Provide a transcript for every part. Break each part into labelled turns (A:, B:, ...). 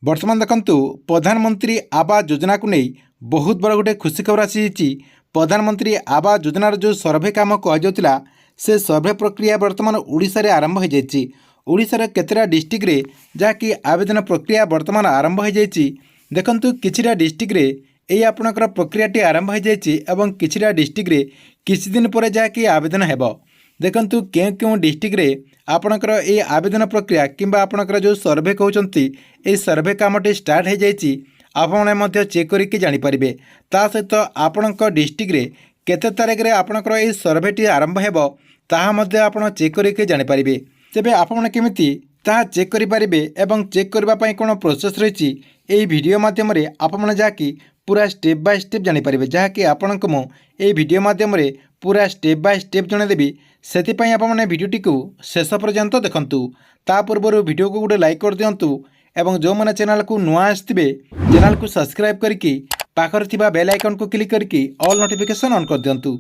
A: बर्तमान देखंतु प्रधानमंत्री आवास योजना को नहीं बहुत बड़ गोटे खुशी खबर आसी। प्रधानमंत्री आवास योजनार जो सर्वे काम कहुला से सर्वे प्रक्रिया बर्तमान ओडिशा रे आरंभ हो जाएगी। ओडिशार केतेटा डिस्ट्रिक्ट रे जहाँकि आवेदन प्रक्रिया बर्तमान आरंभ हो जाएगी। देखंतु किछिटा डिस्ट्रिक्ट रे यही आपणकर प्रक्रियाटी आरंभ हो जाएगी एवं किछिटा डिस्ट्रिक्ट रे किछि दिन पर जहाँकि आवेदन हेबो। देखंतु केउं डिस्ट्रिक्ट रे आपणकर ये आवेदन प्रक्रिया किंबा आपणकर जो सर्वे कहउचंती ए सर्वे कामटी स्टार्ट हो जाएगी। आपने मध्य चेक करके जानीपारे ता सहित आपणक डिस्ट्रिक्ट रे केते तारिख रे आपणकर ये सर्वेटी आरंभ हेबो ताहा मध्य आपण चेक करके जानीपारे। तेबे आपण केमिति ताहा चेक करिपारिबे एवं चेक करबा पई कोन प्रोसेस रहिछि एई वीडियो माध्यम रे आपण जाकी पूरा स्टेप बाय स्टेप जानीपारे। जहाँकि आपणक मु एई वीडियो माध्यम रे पूरा स्टेप बाय स्टेप जणेदेवी सेतिपई आपने वीडियोटी को शेष पर्यंत देखंतु। ता पूर्व वीडियो को गोटे लाइक कर दियंतु एवं जो मैंने चैनल को नुआ आसथिबे चैनल को सब्सक्राइब करके पाखर थिबा बेल आइकन को क्लिक करके ऑल नोटिफिकेशन ऑन कर दियंतु।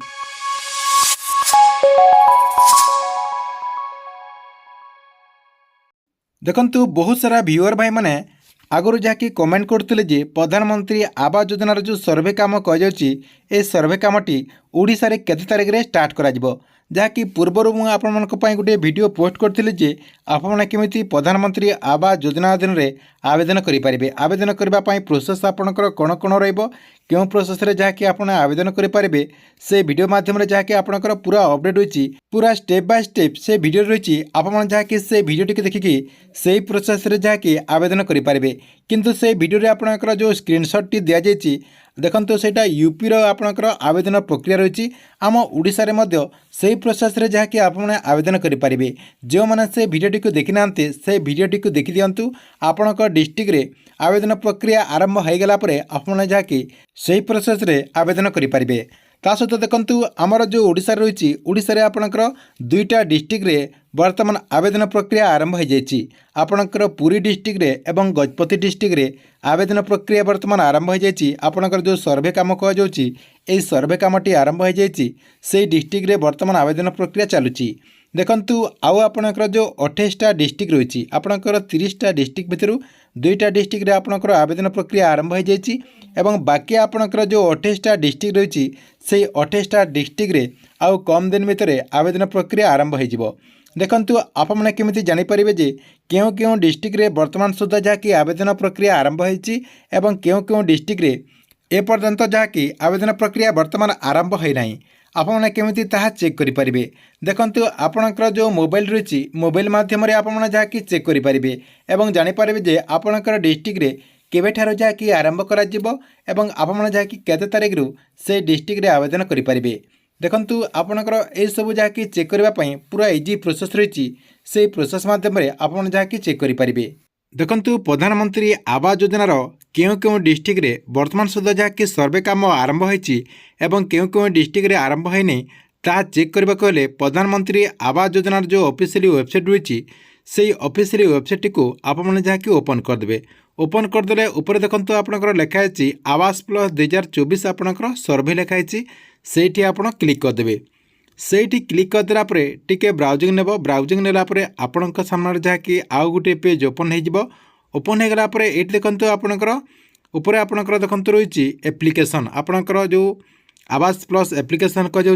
A: देखंतु बहुत सारा व्यूअर भाई माने आगुरी जहाँकि कमेंट करते जे प्रधानमंत्री आवास योजनार जो सर्वे काम कह सर्वे कामटी ओडिशा रे केते तारिख रे स्टार्ट करा जिवो। जहाँकि पूर्वर मुझे आपंपाई गोटे वीडियो पोस्ट करते जे आपने केमिति प्रधानमंत्री आवास योजना अधीन में आवेदन करेंगे। आवेदन करने प्रोसेस आपंकर कौन कौन क्यों प्रोसेस रे जहाँकि आप आवेदन करेंगे से वीडियो माध्यम जहाँकि आपंकर पूरा अपडेट होती पूरा स्टेप बाय स्टेप से वीडियो रही। आप जहाँकि से वीडियो टी देखिकी से प्रोसेस रे जहाँकि आवेदन करेंगे। किंतु से वीडियो आपंकर जो स्क्रीनशॉट टी दि जाइए देखंतु सेटा यूपी रो आपणकर आवेदन प्रक्रिया रही। आम ओडिशा रे मध्य से प्रोसेस रे जहाँकि आपने आवेदन करेंगे। जो मैंने से वीडियोटी को देखी ना से वीडियोटी को देखी दिंतु आपणकर डिस्ट्रिक्ट रे आवेदन प्रक्रिया आरंभ हो गला आपने जहाँकि से प्रोसेस रे आवेदन करेंगे। ता सहित देखंतु आमर जो ओडिशा रही ओडिशा रे आपणकर दुईटा डिस्ट्रिक्ट रे वर्तमान आवेदन प्रक्रिया आरंभ हो जाएगी। आपणकर पुरी डिस्ट्रिक्ट रे एवं गजपति डिस्ट्रिक्ट रे आवेदन प्रक्रिया वर्तमान आरंभ हो जाएगी। आपणकर जो सर्वे काम कह सर्वे कामटी आरंभ हो जाएगी से डिस्ट्रिक्ट रे वर्तमान आवेदन प्रक्रिया चलुची। देखंतु आउ आपणकर जो 28टा डिस्ट्रिक्ट रही आपणकर 30टा डिस्ट्रिक्ट भितर दुईटा डिस्ट्रिक्ट रे आपणकर आवेदन प्रक्रिया आरंभ हो जाएगी एवं बाकी आपणकर जो 28टा डिस्ट्रिक्ट रही से 28टा डिस्ट्रिक्ट रे आउ कम दिन भितर आवेदन प्रक्रिया आरंभ हो। देखंतु आपने केमिति जानीपारे जे केउं केउं डिस्ट्रिक्ट रे वर्तमान सुधा जहाँकि आवेदन प्रक्रिया आरंभ होइछि एवं केउं केउं डिस्ट्रिक्ट रे ए पर्यंत जहाँकि आवेदन प्रक्रिया वर्तमान आरंभ होई नाही आपने केमिति ताहा चेक करिपारिबे। देखंतु आपणकर जो मोबाइल रही मोबाइल माध्यम रे आपने जहाँकि चेक करिपारिबे एवं जानीपारिबे जे आपणकर डिस्ट्रिक्ट रे केबेठार जहाँकि आरंभ करा जिवो एवं आपने जहाँकि केते तारिख रु से डिस्ट्रिक्ट रे आवेदन करिपारिबे। देखंतु आपणकर ए सब जहाँकि चेक करने पूरा इजी प्रोसेस रही से प्रोसेस माध्यम आपन जहाँकि चेक करेंगे। देखंतु प्रधानमंत्री आवास योजनार केउं केउं डिस्ट्रिक्ट रे वर्तमान सुधा जहाँकि सर्वे काम आरंभ होइछि एवं केउं केउं डिस्ट्रिक्ट रे आरंभ होइनि ता चेक करबा कहले प्रधानमंत्री आवास योजनार जो ऑफिशियली वेबसाइट रही से ऑफिशियली वेबसाइट को आपने जहाँकि ओपन करदे। ओपन करदे ऊपर देखंतु आपनकर लिखाई आवास प्लस 2024 आपनकर सर्वे लिखाई सेठी आपण क्लिक करदे। सेठी क्लिक करदेला परे टिके ब्राउजिंग नेबो। ब्राउजिंग नेला परे आपणक सामने जहाँकि आउ गोटे पेज ओपन हो ओपन हो गला परे एठी देखंतु आपणकर ऊपर आपणकर देखंतु रही एप्लिकेशन आपणकर जो आवास प्लस एप्लिकेशन कह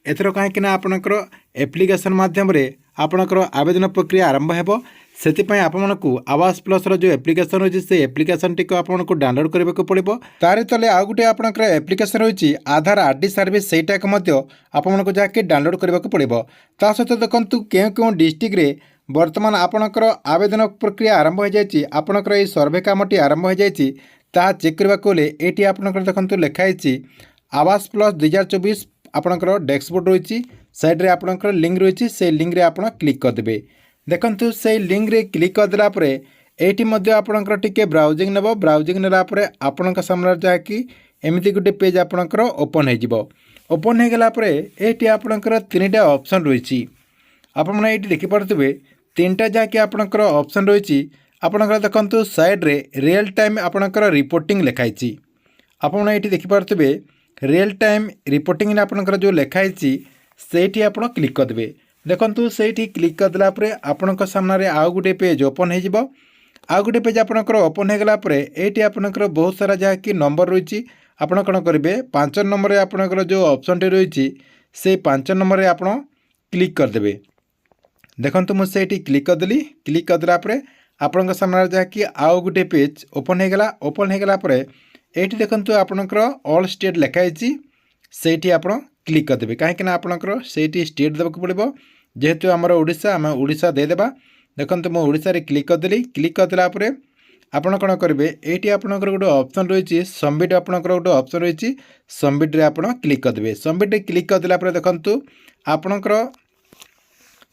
A: एथर कहीं आपणकर एप्लिकेशन माध्यम रे आपणकर आवेदन प्रक्रिया आरंभ हेबो। सेतिपई आपमनकु आवास प्लस रो जो एप्लिकेशन रही से एप्लिकेशन टी आपको डाउनलोड करने को पड़ो। तार तले आउ गोटे आपणकर एप्लिकेशन रही आधार आरडी सर्विस सेटा आपको जहाँकि डाउनलोड करने को पड़ो। ता सहित देखंतु केउं केउं डिस्ट्रिक्ट रे वर्तमान आपणकर आवेदन प्रक्रिया आरंभ हो जाएगी आपणकर ये सर्वे कामटी आरंभ हो जाएगी ता चेक करबा को एटी आपणकर देखंतु लिखाई आवास प्लस 2024 आपणकर डैशबोर्ड रही साइड रे आपणकर लिंक रही से लिंक रे आपण क्लिक करदे। देखंतु से लिंक रे क्लिक करदेला परे एटी मध्य आपणकर टिके ब्राउजिंग नेबो। ब्राउजिंग नेला परे आपणक सामने जहाँकि एमिति गोटे पेज आपणकर ओपन हो जिवो। ओपन हो गला परे एटी आपणकर 3टा ऑप्शन रही आपने ये देखि पारुथिबे 3टा जहाँकि आपणकर ऑप्शन रही आपणकर देखंतु साइड रे रियल टाइम आपणकर रिपोर्टिंग लिखाई आपने ये देखि पारुथिबे रियल टाइम रिपोर्टिंग आपणकर जो लिखाई सेठी आपण क्लिक करदे। देखंतु सेठी क्लिक करदेला परे आपणक सामने आउ गोटे पेज ओपन हो आउ गोटे पेज आपणकर ओपन हो गला ये आपणकर बहुत सारा जहाँकि नंबर रही आपण कौन करेंगे 5 नंबर आपणकर जो ऑप्शन टी रही से 5 नंबर आप क्लिक करदे। देखो मुझे क्लिक करदेली। क्लिक करदेला आपण सामने जहाँकि आउ गोटे पेज ओपन हो गला। ओपन हो गला ये देखो आपणकर ऑल स्टेट लिखाई से आप क्लिक करदे कहीं आपणकर से स्टेट देवाक पड़ो जेहेतु आमर ओडिशा आम ओडिशा देदेबा। देखो मुझे ओडिशा रे क्लिक करदेली। क्लिक करदेला आपण कौन करेंगे ये आपणकर गोटे ऑप्शन रही सबमिट आपणकर गोटे ऑप्शन रही सबमिट रे आप क्लिक करदे। सबमिट रे क्लिक करदेला देखु आपणकर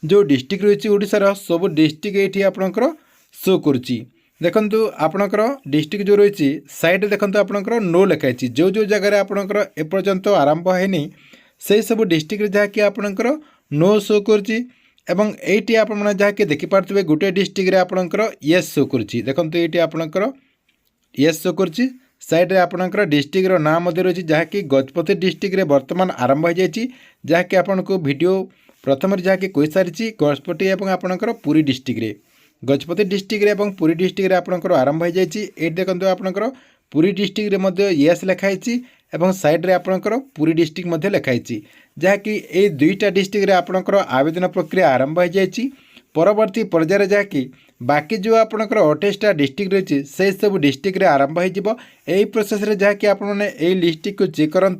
A: जो डिस्ट्रिक्ट रही ओडिशार सब डिस्ट्रिक्ट ये आपणकर शो करुच्ची। देखु आपणकर डिस्ट्रिक्ट जो रही साइड देखो आपणकर नो लिखाई जो जो जगह आपणकर एपर्यंत आरंभ है से सब डिस्ट्रिक्ट जहाँकि आपणकर नो शो करुच्ची। एवं एटी आप जहाँकि देखिपे गोटे डिस्ट्रिक्ट रे आपणकर येस शो करुच्ची। देखो ये आपणकर येस शो करुच्ची। साइड रे आपणकर डिस्ट्रिक्ट रो नाम रही जहाँकि गजपति डिस्ट्रिक्ट रे वर्तमान आरंभ हो जाए जहाँकि आपको वीडियो प्रथम जहाँकि कही सारी गजपति और आपणकर पुरी डिस्ट्रिक्ट रे गजपति डिस्ट्रिक्ट रे और पुरी डिस्ट्रिक्ट रे आपणकर आरंभ हो जाए। ये देखो आपणकर पुरी डिस्ट्रिक्ट रे मध्य येस लिखाई एवं साइड रे आपणकर पुरी डिस्ट्रिक्ट मध्य लिखाई जहाँकि ये दुईटा डिस्ट्रिक्ट रे आपणकर आवेदन प्रक्रिया आरंभ हो जाए। परवर्ती पर्यायर जहाँकि बाकी जो आपणकर 28टा डिस्ट्रिक्ट रही से सब डिस्ट्रिक्ट रे आरंभ हो यही प्रोसेस रे जहाँकि आपने लिस्ट को चेक करंतु।